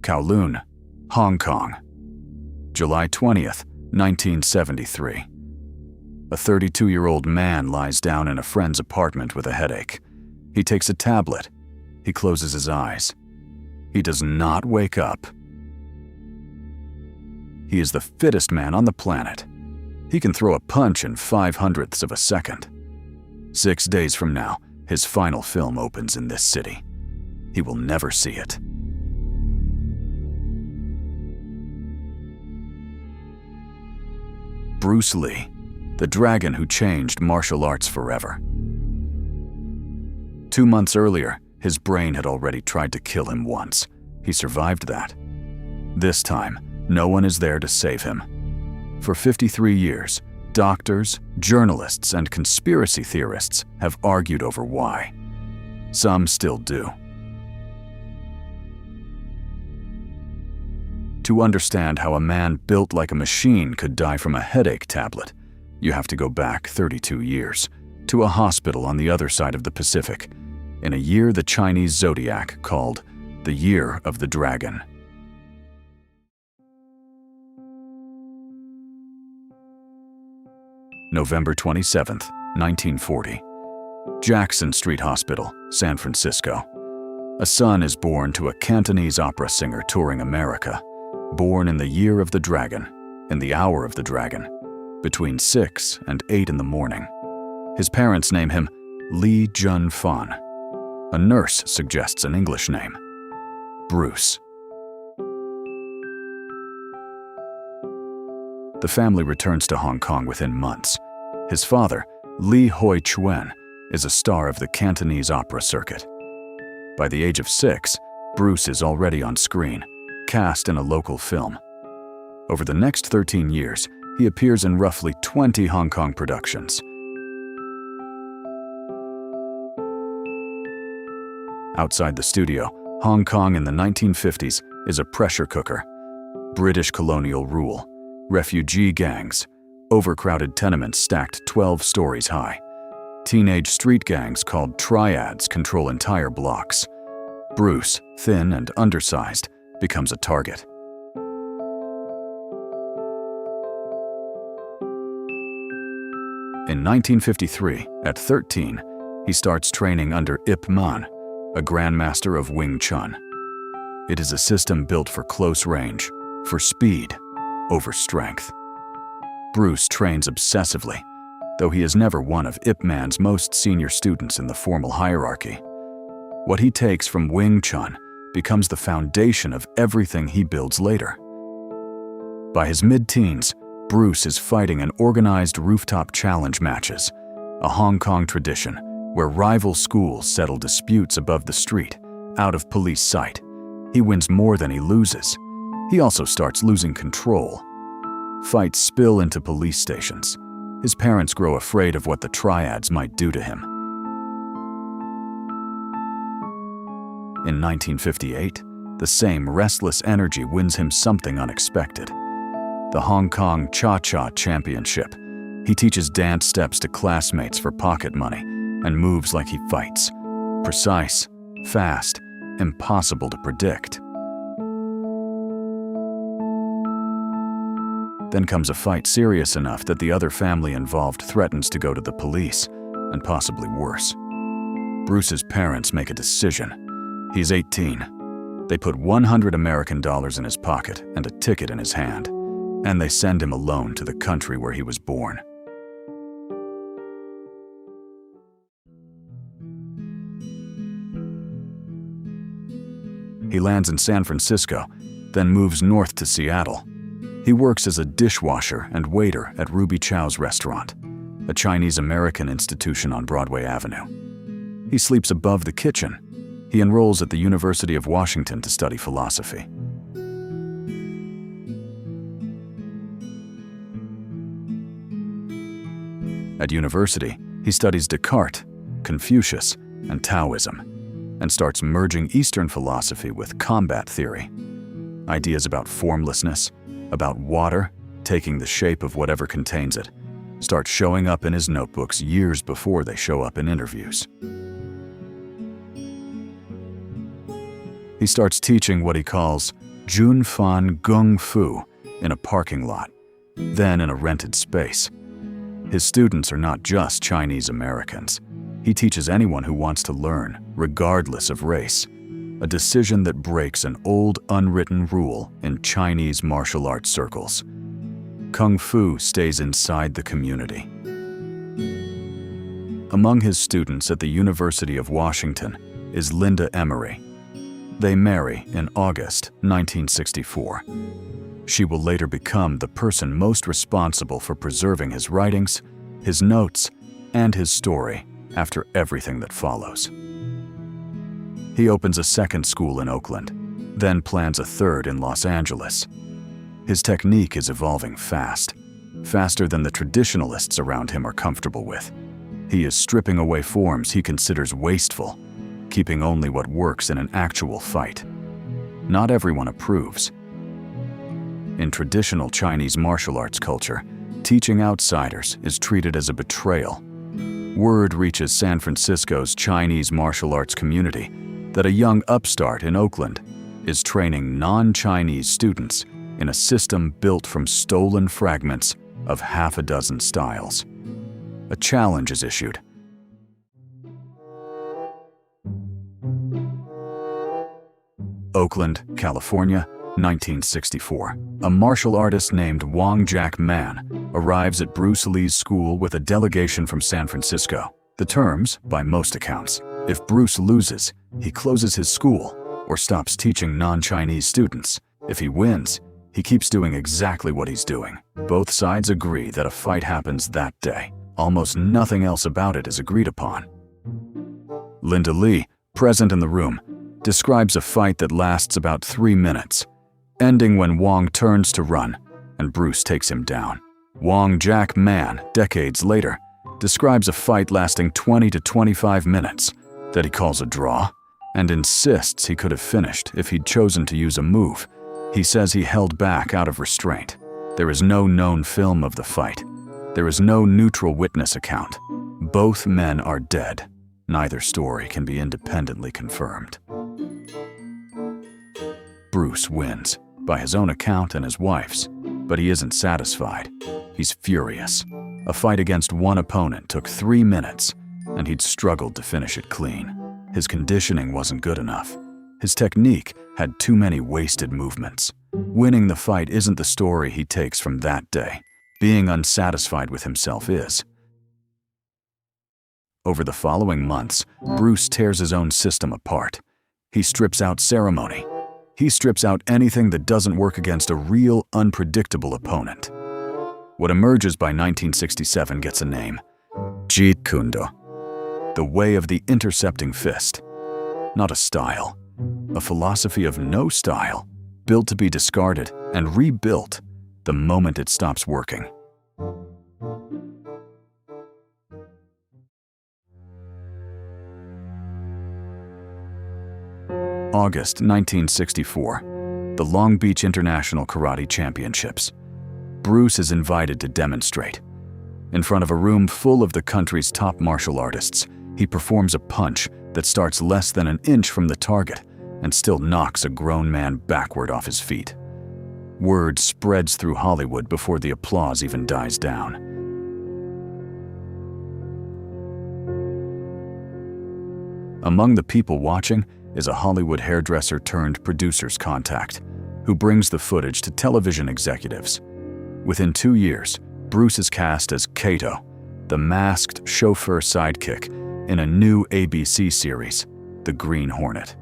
Kowloon, Hong Kong, July 20th, 1973. A 32-year-old man lies down in a friend's apartment with a headache. He takes a tablet. He closes his eyes. He does not wake up. He is the fittest man on the planet. He can throw a punch in 0.05 of a second. 6 days from now, his final film opens in this city. He will never see it. Bruce Lee, the dragon who changed martial arts forever. 2 months earlier, his brain had already tried to kill him once. He survived that. This time, no one is there to save him. For 53 years, doctors, journalists, and conspiracy theorists have argued over why. Some still do. To understand how a man built like a machine could die from a headache tablet, you have to go back 32 years, to a hospital on the other side of the Pacific, in a year the Chinese zodiac called the Year of the Dragon. November 27th, 1940. Jackson Street Hospital, San Francisco. A son is born to a Cantonese opera singer touring America, born in the Year of the Dragon, in the Hour of the Dragon, between 6 and 8 in the morning. His parents name him Lee Jun Fan. A nurse suggests an English name, Bruce. The family returns to Hong Kong within months. His father, Lee Hoi Chuen, is a star of the Cantonese opera circuit. By the age of 6, Bruce is already on screen, cast in a local film. Over the next 13 years, he appears in roughly 20 Hong Kong productions. Outside the studio, Hong Kong in the 1950s is a pressure cooker. British colonial rule, refugee gangs, overcrowded tenements stacked 12 stories high. Teenage street gangs called triads control entire blocks. Bruce, thin and undersized, becomes a target. In 1953, at 13, he starts training under Ip Man, a grandmaster of Wing Chun. It is a system built for close range, for speed, over strength. Bruce trains obsessively, though he is never one of Ip Man's most senior students in the formal hierarchy. What he takes from Wing Chun becomes the foundation of everything he builds later. By his mid-teens, Bruce is fighting in organized rooftop challenge matches, a Hong Kong tradition where rival schools settle disputes above the street, out of police sight. He wins more than he loses. He also starts losing control. Fights spill into police stations. His parents grow afraid of what the triads might do to him. In 1958, the same restless energy wins him something unexpected: the Hong Kong Cha-Cha Championship. He teaches dance steps to classmates for pocket money and moves like he fights. Precise, fast, impossible to predict. Then comes a fight serious enough that the other family involved threatens to go to the police, and possibly worse. Bruce's parents make a decision. He's 18. They put $100 American in his pocket and a ticket in his hand, and they send him alone to the country where he was born. He lands in San Francisco, then moves north to Seattle. He works as a dishwasher and waiter at Ruby Chow's restaurant, a Chinese-American institution on Broadway Avenue. He sleeps above the kitchen. He enrolls at the University of Washington to study philosophy. At university, he studies Descartes, Confucius, and Taoism, and starts merging Eastern philosophy with combat theory. Ideas about formlessness, about water taking the shape of whatever contains it, start showing up in his notebooks years before they show up in interviews. He starts teaching what he calls Jun Fan Gung Fu in a parking lot, then in a rented space. His students are not just Chinese Americans. He teaches anyone who wants to learn, regardless of race, a decision that breaks an old unwritten rule in Chinese martial arts circles. Kung Fu stays inside the community. Among his students at the University of Washington is Linda Emery. They marry in August 1964. She will later become the person most responsible for preserving his writings, his notes, and his story after everything that follows. He opens a second school in Oakland, then plans a third in Los Angeles. His technique is evolving fast, faster than the traditionalists around him are comfortable with. He is stripping away forms he considers wasteful, keeping only what works in an actual fight. Not everyone approves. In traditional Chinese martial arts culture, teaching outsiders is treated as a betrayal. Word reaches San Francisco's Chinese martial arts community that a young upstart in Oakland is training non-Chinese students in a system built from stolen fragments of half a dozen styles. A challenge is issued. Oakland, California, 1964. A martial artist named Wong Jack Man arrives at Bruce Lee's school with a delegation from San Francisco. The terms, by most accounts, if Bruce loses, he closes his school or stops teaching non-Chinese students. If he wins, he keeps doing exactly what he's doing. Both sides agree that a fight happens that day. Almost nothing else about it is agreed upon. Linda Lee, present in the room, describes a fight that lasts about 3 minutes, ending when Wong turns to run and Bruce takes him down. Wong Jack Man, decades later, describes a fight lasting 20 to 25 minutes that he calls a draw and insists he could have finished if he'd chosen to use a move. He says he held back out of restraint. There is no known film of the fight. There is no neutral witness account. Both men are dead. Neither story can be independently confirmed. Bruce wins, by his own account and his wife's, but he isn't satisfied. He's furious. A fight against one opponent took 3 minutes, and he'd struggled to finish it clean. His conditioning wasn't good enough. His technique had too many wasted movements. Winning the fight isn't the story he takes from that day. Being unsatisfied with himself is. Over the following months, Bruce tears his own system apart. He strips out ceremony. He strips out anything that doesn't work against a real, unpredictable opponent. What emerges by 1967 gets a name: Jeet Kune, the way of the intercepting fist. Not a style, a philosophy of no style, built to be discarded and rebuilt the moment it stops working. August 1964, the Long Beach International Karate Championships. Bruce is invited to demonstrate. In front of a room full of the country's top martial artists, he performs a punch that starts less than an inch from the target and still knocks a grown man backward off his feet. Word spreads through Hollywood before the applause even dies down. Among the people watching is a Hollywood hairdresser turned producer's contact, who brings the footage to television executives. Within 2 years, Bruce is cast as Kato, the masked chauffeur sidekick in a new ABC series, The Green Hornet.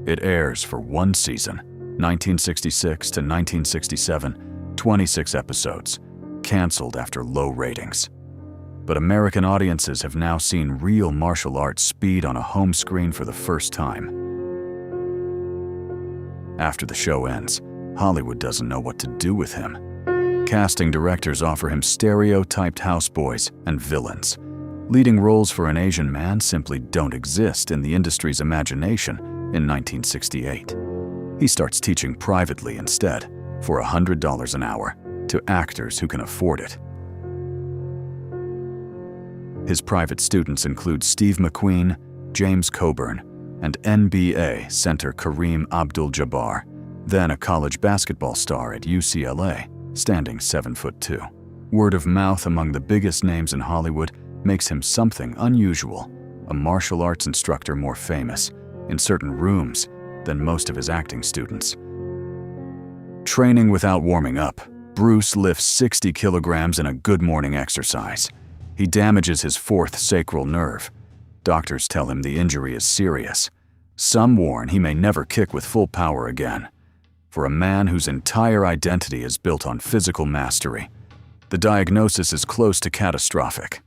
It airs for 1 season, 1966 to 1967, 26 episodes, canceled after low ratings. But American audiences have now seen real martial arts speed on a home screen for the first time. After the show ends, Hollywood doesn't know what to do with him. Casting directors offer him stereotyped houseboys and villains. Leading roles for an Asian man simply don't exist in the industry's imagination in 1968. He starts teaching privately instead, for $100 an hour, to actors who can afford it. His private students include Steve McQueen, James Coburn, and NBA center Kareem Abdul-Jabbar, then a college basketball star at UCLA, standing 7'2". Word of mouth among the biggest names in Hollywood makes him something unusual, a martial arts instructor more famous, in certain rooms, than most of his acting students. Training without warming up, Bruce lifts 60 kilograms in a good morning exercise. He damages his fourth sacral nerve. Doctors tell him the injury is serious. Some warn he may never kick with full power again. For a man whose entire identity is built on physical mastery, the diagnosis is close to catastrophic.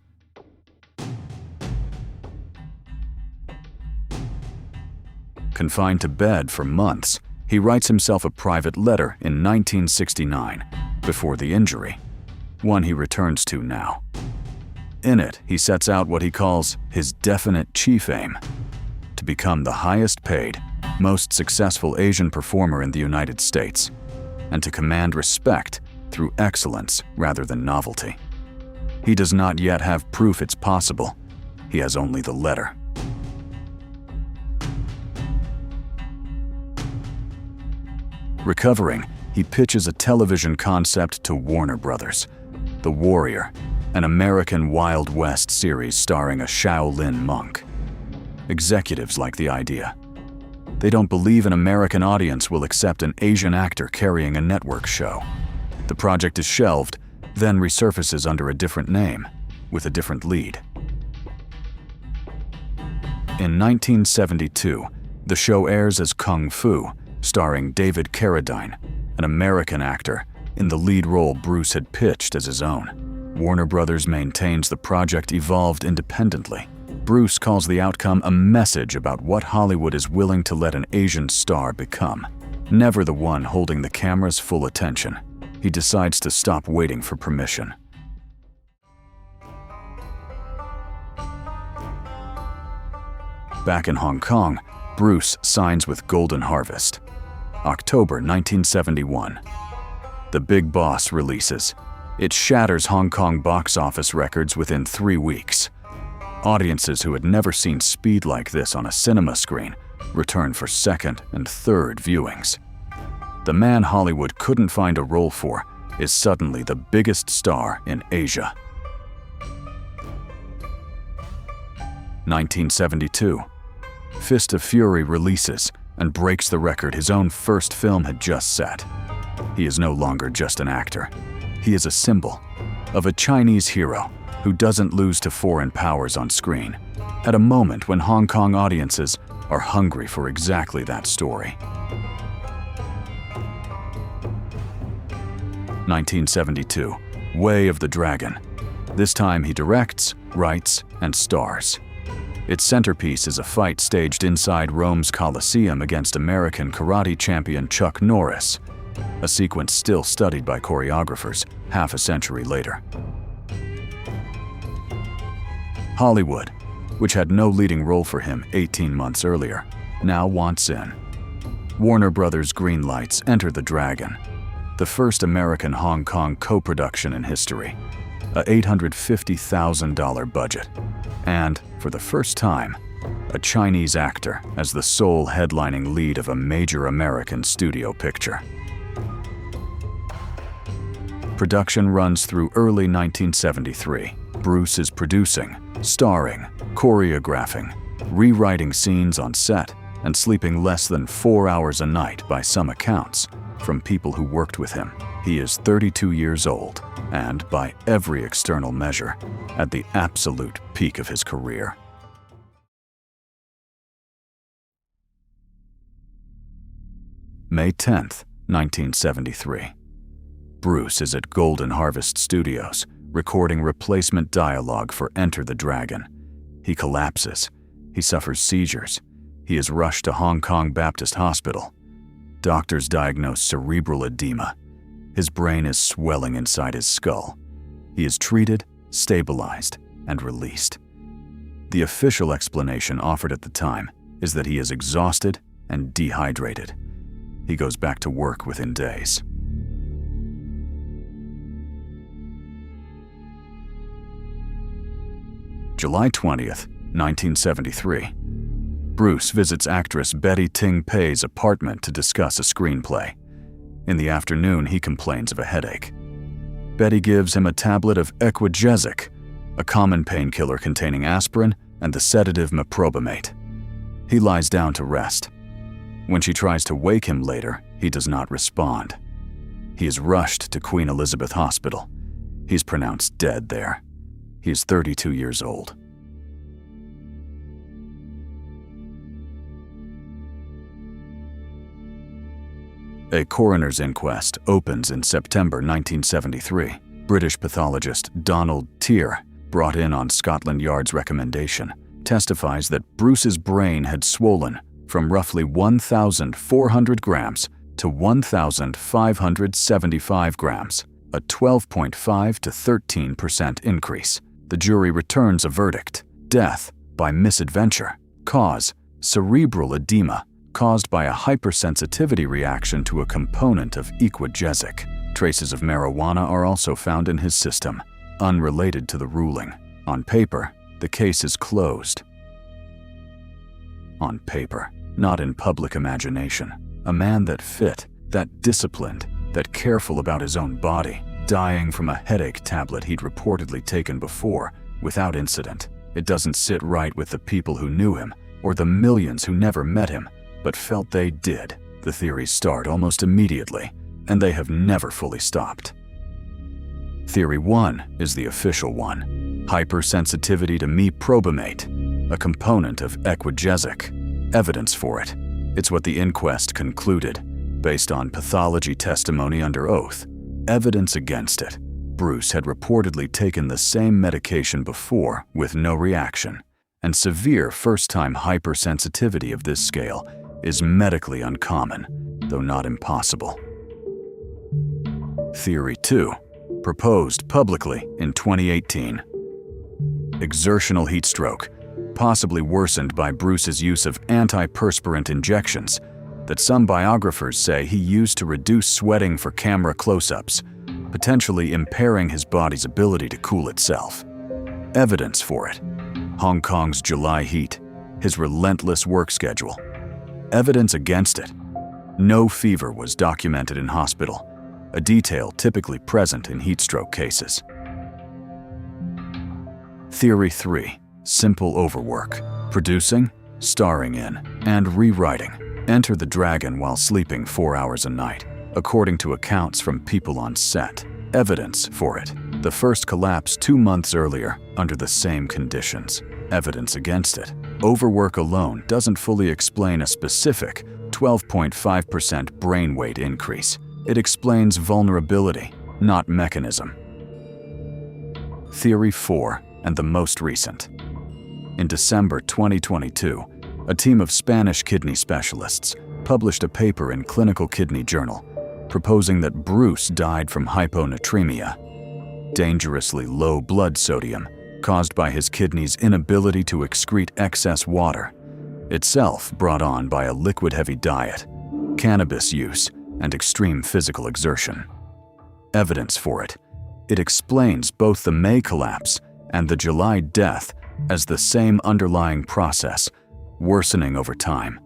Confined to bed for months, he writes himself a private letter in 1969, before the injury, one he returns to now. In it, he sets out what he calls his definite chief aim: to become the highest paid, most successful Asian performer in the United States, and to command respect through excellence rather than novelty. He does not yet have proof it's possible. He has only the letter. Recovering, he pitches a television concept to Warner Brothers, The Warrior, an American Wild West series starring a Shaolin monk. Executives like the idea. They don't believe an American audience will accept an Asian actor carrying a network show. The project is shelved, then resurfaces under a different name, with a different lead. In 1972, the show airs as Kung Fu, starring David Carradine, an American actor, in the lead role Bruce had pitched as his own. Warner Brothers maintains the project evolved independently. Bruce calls the outcome a message about what Hollywood is willing to let an Asian star become. Never the one holding the camera's full attention, he decides to stop waiting for permission. Back in Hong Kong, Bruce signs with Golden Harvest. October 1971. The Big Boss releases. It shatters Hong Kong box office records within 3 weeks. Audiences who had never seen speed like this on a cinema screen return for second and third viewings. The man Hollywood couldn't find a role for is suddenly the biggest star in Asia. 1972. Fist of Fury releases and breaks the record his own first film had just set. He is no longer just an actor. He is a symbol of a Chinese hero who doesn't lose to foreign powers on screen, at a moment when Hong Kong audiences are hungry for exactly that story. 1972, Way of the Dragon. This time he directs, writes, and stars. Its centerpiece is a fight staged inside Rome's Colosseum against American karate champion Chuck Norris, a sequence still studied by choreographers half a century later. Hollywood, which had no leading role for him 18 months earlier, now wants in. Warner Brothers greenlights Enter the Dragon, the first American-Hong Kong co-production in history, a $850,000 budget, and, for the first time, a Chinese actor as the sole headlining lead of a major American studio picture. Production runs through early 1973. Bruce is producing, starring, choreographing, rewriting scenes on set, and sleeping less than 4 hours a night by some accounts, from people who worked with him. He is 32 years old, and by every external measure, at the absolute peak of his career. May 10th, 1973. Bruce is at Golden Harvest Studios, recording replacement dialogue for Enter the Dragon. He collapses. He suffers seizures. He is rushed to Hong Kong Baptist Hospital. Doctors diagnose cerebral edema. His brain is swelling inside his skull. He is treated, stabilized, and released. The official explanation offered at the time is that he is exhausted and dehydrated. He goes back to work within days. July 20th, 1973. Bruce visits actress Betty Ting Pei's apartment to discuss a screenplay. In the afternoon, he complains of a headache. Betty gives him a tablet of Equagesic, a common painkiller containing aspirin and the sedative meprobamate. He lies down to rest. When she tries to wake him later, he does not respond. He is rushed to Queen Elizabeth Hospital. He's pronounced dead there. He is 32 years old. A coroner's inquest opens in September 1973. British pathologist Donald Tier, brought in on Scotland Yard's recommendation, testifies that Bruce's brain had swollen from roughly 1,400 grams to 1,575 grams, a 12.5 to 13% increase. The jury returns a verdict: death by misadventure. Cause: cerebral edema caused by a hypersensitivity reaction to a component of Equagesic. Traces of marijuana are also found in his system, unrelated to the ruling. On paper, the case is closed. On paper, not in public imagination. A man that fit, that disciplined, that careful about his own body, dying from a headache tablet he'd reportedly taken before, without incident. It doesn't sit right with the people who knew him, or the millions who never met him, but felt they did. The theories start almost immediately, and they have never fully stopped. Theory 1 is the official one: hypersensitivity to meprobamate, a component of Equagesic. Evidence for it: it's what the inquest concluded, based on pathology testimony under oath. Evidence against it: Bruce had reportedly taken the same medication before with no reaction, and severe first-time hypersensitivity of this scale is medically uncommon, though not impossible. Theory 2, proposed publicly in 2018. Exertional heat stroke, possibly worsened by Bruce's use of antiperspirant injections that some biographers say he used to reduce sweating for camera close-ups, potentially impairing his body's ability to cool itself. Evidence for it: Hong Kong's July heat, his relentless work schedule. Evidence against it: no fever was documented in hospital, a detail typically present in heat stroke cases. Theory 3, simple overwork, producing, starring in, and rewriting Enter the Dragon while sleeping 4 hours a night, according to accounts from people on set. Evidence for it: the first collapse 2 months earlier under the same conditions. Evidence against it: overwork alone doesn't fully explain a specific 12.5% brain weight increase. It explains vulnerability, not mechanism. Theory 4, and the most recent. In December 2022, a team of Spanish kidney specialists published a paper in Clinical Kidney Journal proposing that Bruce died from hyponatremia, dangerously low blood sodium caused by his kidneys' inability to excrete excess water, itself brought on by a liquid-heavy diet, cannabis use, and extreme physical exertion. Evidence for it: it explains both the May collapse and the July death as the same underlying process, worsening over time.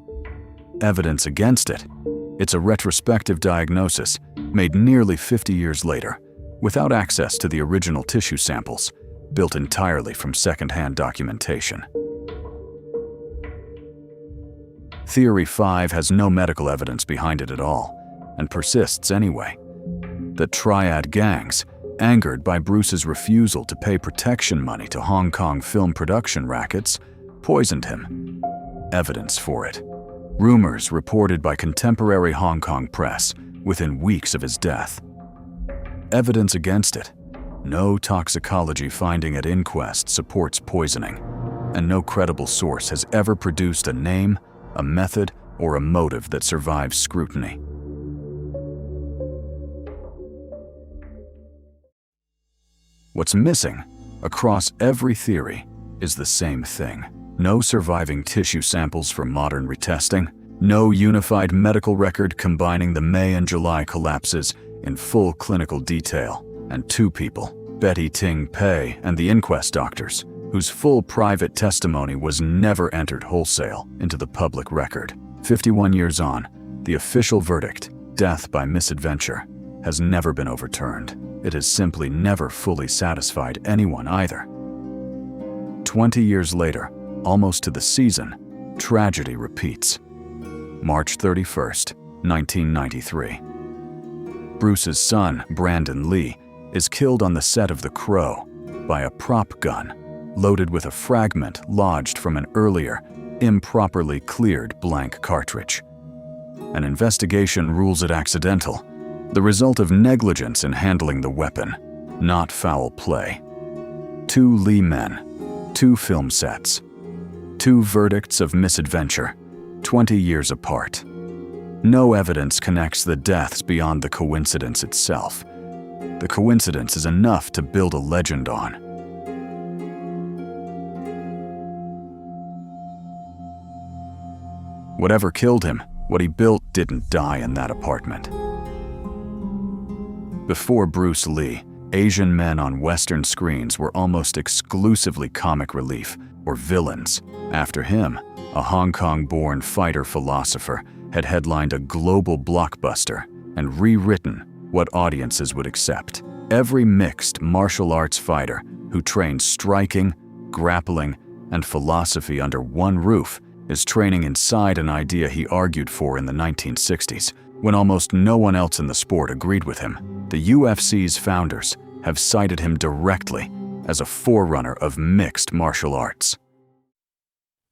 Evidence against it: it's a retrospective diagnosis made nearly 50 years later, without access to the original tissue samples, built entirely from second-hand documentation. Theory 5 has no medical evidence behind it at all, and persists anyway. The Triad gangs, angered by Bruce's refusal to pay protection money to Hong Kong film production rackets, poisoned him. Evidence for it: rumors reported by contemporary Hong Kong press within weeks of his death. Evidence against it: no toxicology finding at inquest supports poisoning, and no credible source has ever produced a name, a method, or a motive that survives scrutiny. What's missing across every theory is the same thing: no surviving tissue samples for modern retesting, no unified medical record combining the May and July collapses in full clinical detail, and 2 people, Betty Ting Pei and the inquest doctors, whose full private testimony was never entered wholesale into the public record. 51 years on, the official verdict, death by misadventure, has never been overturned. It has simply never fully satisfied anyone either. 20 years later, almost to the season, tragedy repeats. March 31st, 1993. Bruce's son, Brandon Lee, is killed on the set of The Crow by a prop gun loaded with a fragment lodged from an earlier, improperly cleared blank cartridge. An investigation rules it accidental, the result of negligence in handling the weapon, not foul play. 2 Lee men, 2 film sets, 2 verdicts of misadventure, 20 years apart. No evidence connects the deaths beyond the coincidence itself. The coincidence is enough to build a legend on. Whatever killed him, what he built didn't die in that apartment. Before Bruce Lee, Asian men on Western screens were almost exclusively comic relief or villains. After him, a Hong Kong-born fighter-philosopher had headlined a global blockbuster and rewritten what audiences would accept. Every mixed martial arts fighter who trains striking, grappling, and philosophy under one roof is training inside an idea he argued for in the 1960s, when almost no one else in the sport agreed with him. The UFC's founders have cited him directly as a forerunner of mixed martial arts.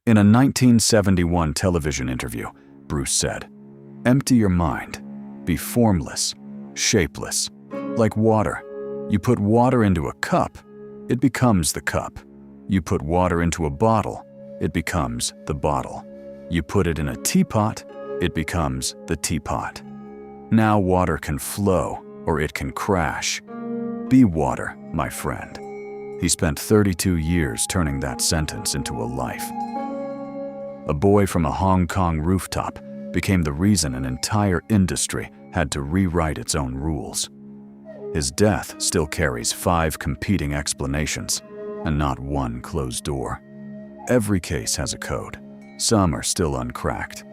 In a 1971 television interview, Bruce said, "Empty your mind. Be formless, shapeless. Like water. You put water into a cup, it becomes the cup. You put water into a bottle, it becomes the bottle. You put it in a teapot, it becomes the teapot. Now water can flow, or it can crash. Be water, my friend." He spent 32 years turning that sentence into a life. A boy from a Hong Kong rooftop became the reason an entire industry had to rewrite its own rules. His death still carries 5 competing explanations, and not one closed door. Every case has a code. Some are still uncracked,